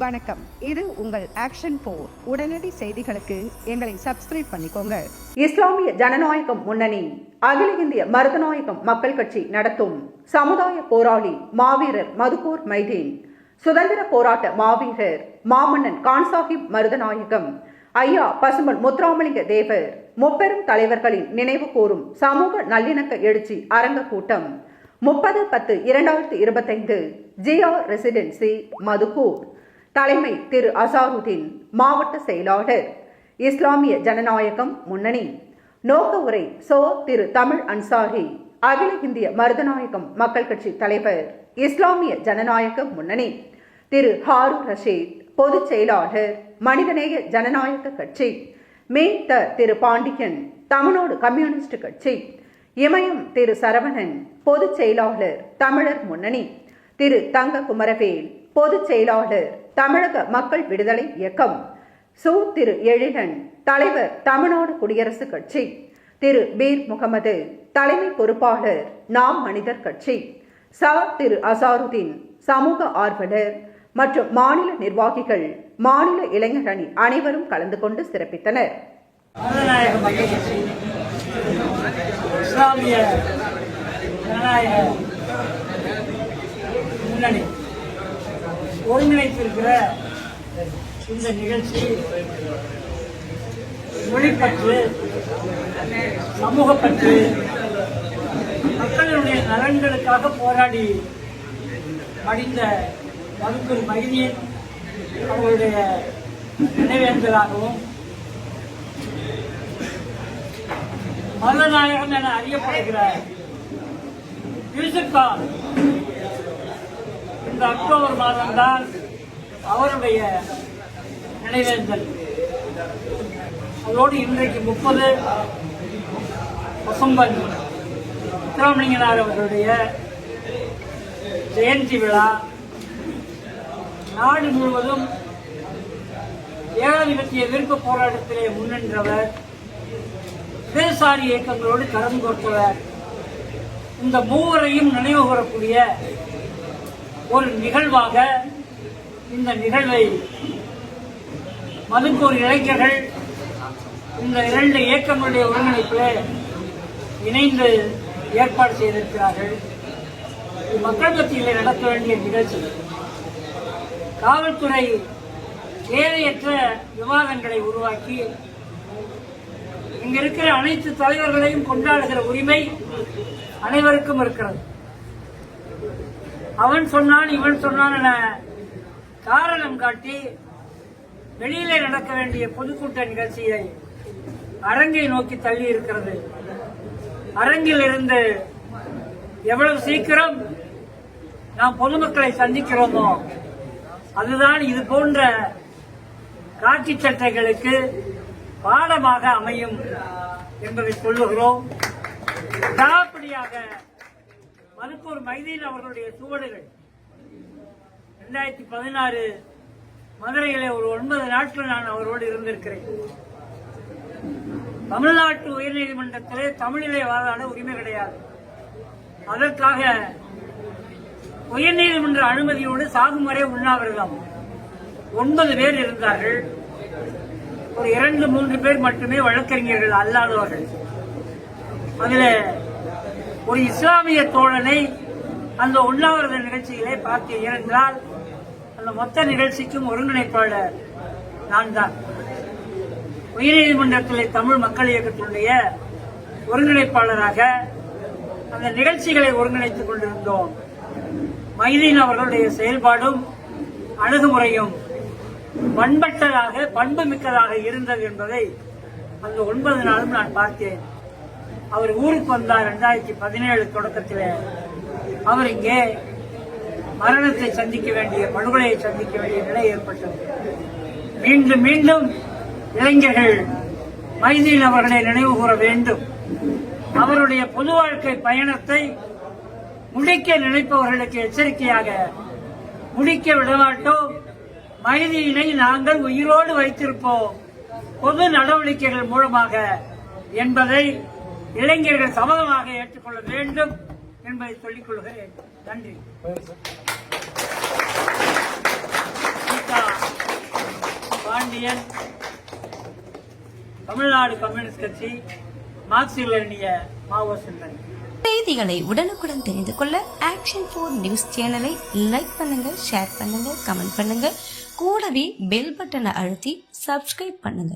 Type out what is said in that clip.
வணக்கம். இது உங்கள் ஆக்ஷன் 4. உடனடி செய்திகளுக்கு எங்களை சப்ஸ்கிரைப் பண்ணிக்கோங்க. இஸ்லாமிய ஜனநாயகம் முன்னணி அகில இந்திய மருதநாயகம் மக்கள் கட்சி நடத்தும் சமுதாய போராளி மாவீரர் மதுக்கூர் மைதீன், சுதந்திர போராட்ட மாவீரர் மாமன்னன் கான்சாஹிப் மருதநாயகம், ஐயா பசும்பொன் முத்துராமலிங்க தேவர், முப்பெரும் தலைவர்களின் நினைவு கூறும் சமூக நல்லிணக்க எழுச்சி அரங்க கூட்டம் 30/10/2025 GR ரெசிடென்சி மதுக்கூர். தலைமை திரு அசாருதீன், மாவட்ட செயலாளர் இஸ்லாமிய ஜனநாயகம் முன்னணி. நோக்க உரை திரு தமிழ் அன்சாரி, அகில இந்திய மருதநாயகம் மக்கள் கட்சி தலைவர் இஸ்லாமிய ஜனநாயக முன்னணி. திரு ஹாரூன் ரஷீத், பொதுச் செயலாளர் மனிதநேய ஜனநாயக கட்சி. திரு பாண்டியன், தமிழ்நாடு கம்யூனிஸ்ட் கட்சி. இமயம் திரு சரவணன், பொதுச் செயலாளர் தமிழர் முன்னணி. திரு தங்க குமரவேல், பொதுச் செயலாளர் தமிழக மக்கள் விடுதலை இயக்கம். திரு எழிலன், தலைவர் தமிழ்நாடு குடியரசுக் கட்சி. திரு பீர் முகமது, தலைமை பொறுப்பாளர் நாம் மனிதர் கட்சி. திரு அசாருதீன், சமூக ஆர்வலர் மற்றும் மாநில நிர்வாகிகள், மாநில இளைஞர் அணி அனைவரும் கலந்து கொண்டு சிறப்பித்தனர். இஸ்லாமிய ஜனநாயக முன்னணி ஒருங்கிணைத்திருக்கிற இந்த நிகழ்ச்சி மொழிப்பற்று, சமூகப்பற்று, மக்களுடைய நலன்களுக்காக போராடி மடிந்த மதுக்கூர் மைதீன் அவர்களுடைய நினைவேந்தலாகவும், மருதநாயகம் என அறியப்படுகிற யூசுப் கான் இந்த அக்டோபர் மாதம்தான் அவருடைய நினைவேந்தல். அதோடு இன்றைக்கு 30 பசும்பொன் முத்துராமலிங்கனார் அவர்களுடைய ஜெயந்தி விழா. நாடு முழுவதும் ஏகாதிபத்திய எதிர்ப்பு போராட்டத்திலே முன்னின்றவர், இடதுசாரி இயக்கங்களோடு கலந்து கொடுத்தவர். இந்த மூவரையும் நினைவு கூறக்கூடிய ஒரு நிகழ்வாக இந்த நிகழ்வை மதுக்கூர் இளைஞர்கள் இந்த 2 இயக்கங்களுடைய ஒருங்கிணைப்பில் இணைந்து ஏற்பாடு செய்திருக்கிறார்கள். மக்கள் மத்தியில் நடக்க வேண்டிய நிகழ்ச்சி. காவல்துறை தேவையற்ற விவாதங்களை உருவாக்கி இங்க இருக்கிற அனைத்து தலைவர்களையும் கொண்டாடுகிற உரிமை அனைவருக்கும் இருக்கிறது. அவன் சொன்னான் இவன் சொன்னான் என காரணம் காட்டி வெளியிலே நடக்க வேண்டிய பொதுக்கூட்ட நிகழ்ச்சியை அரங்கை நோக்கி தள்ளி இருக்கிறது. அரங்கில் இருந்து எவ்வளவு சீக்கிரம் நாம் பொதுமக்களை சந்திக்கிறோமோ அதுதான் இது போன்ற காட்சி சட்டைகளுக்கு பாடமாக அமையும் என்பதை சொல்லுகிறோம். விடாப்பிடியாக மதுக்கூர் மைதீன் அவர்களுடைய சுவடுகள் 2016 மதுரையிலே ஒரு 9 நாட்கள் நான் அவரோடு இருந்திருக்கிறேன். தமிழ்நாட்டு உயர்நீதிமன்றத்திலே தமிழிலே வாதாட உரிமை கிடையாது. அதற்காக உயர்நீதிமன்ற அனுமதியோடு சாகும் வரை உண்ணாவிரதம் 9 பேர் இருந்தார்கள். ஒரு 2-3 பேர் மட்டுமே வழக்கறிஞர்கள் அல்லாதவர்கள். அதில் ஒரு இஸ்லாமிய தோழனை அந்த உண்ணாவிரத நிகழ்ச்சியிலே பார்த்தேன். ஏனென்றால் அந்த மொத்த நிகழ்ச்சிக்கும் ஒருங்கிணைப்பாளர் நான் தான். உயர்நீதிமன்றத்திலே தமிழ் மக்கள் இயக்கத்தினுடைய ஒருங்கிணைப்பாளராக அந்த நிகழ்ச்சிகளை ஒருங்கிணைத்துக் கொண்டிருந்தோம். மைதீன் அவர்களுடைய செயல்பாடும் அணுகுமுறையும் பண்பட்டதாக, பண்பு மிக்கதாக இருந்தது என்பதை அந்த 9 நாளும் நான் பார்த்தேன். அவர் ஊருக்கு வந்தார் 2017 தொடக்கத்தில். அவர் இங்கே மரணத்தை சந்திக்க வேண்டிய, படுகொலையை சந்திக்க வேண்டிய நிலை ஏற்பட்டது. மீண்டும் மீண்டும் இளைஞர்கள் மைதீன் அவர்களை நினைவு கூற வேண்டும். அவருடைய பொது வாழ்க்கை பயணத்தை முடிக்க நினைப்பவர்களுக்கு எச்சரிக்கையாக, முடிக்க விடமாட்டோம், மைதீனை நாங்கள் உயிரோடு வைத்திருப்போம் பொது நடவடிக்கைகள் மூலமாக என்பதை இளைஞர்கள் சமதமாக ஏற்றுக்கொள்ள வேண்டும் என்பதை சொல்லிக் கொள்கிறேன். நன்றி. பாண்டியன், தமிழ்நாடு கம்யூனிஸ்ட் கட்சி, மார்க்சிய லெனினிய மாவோ சிந்தனை. செய்திகளை உடனுக்குடன் தெரிந்து கொள்ள ஆக்ஷன் 4 நியூஸ் சேனலை லைக் பண்ணுங்க, ஷேர் பண்ணுங்க, கமெண்ட் பண்ணுங்க. கூடவே பெல் பட்டனை அழுத்தி சப்ஸ்கிரைப் பண்ணுங்க.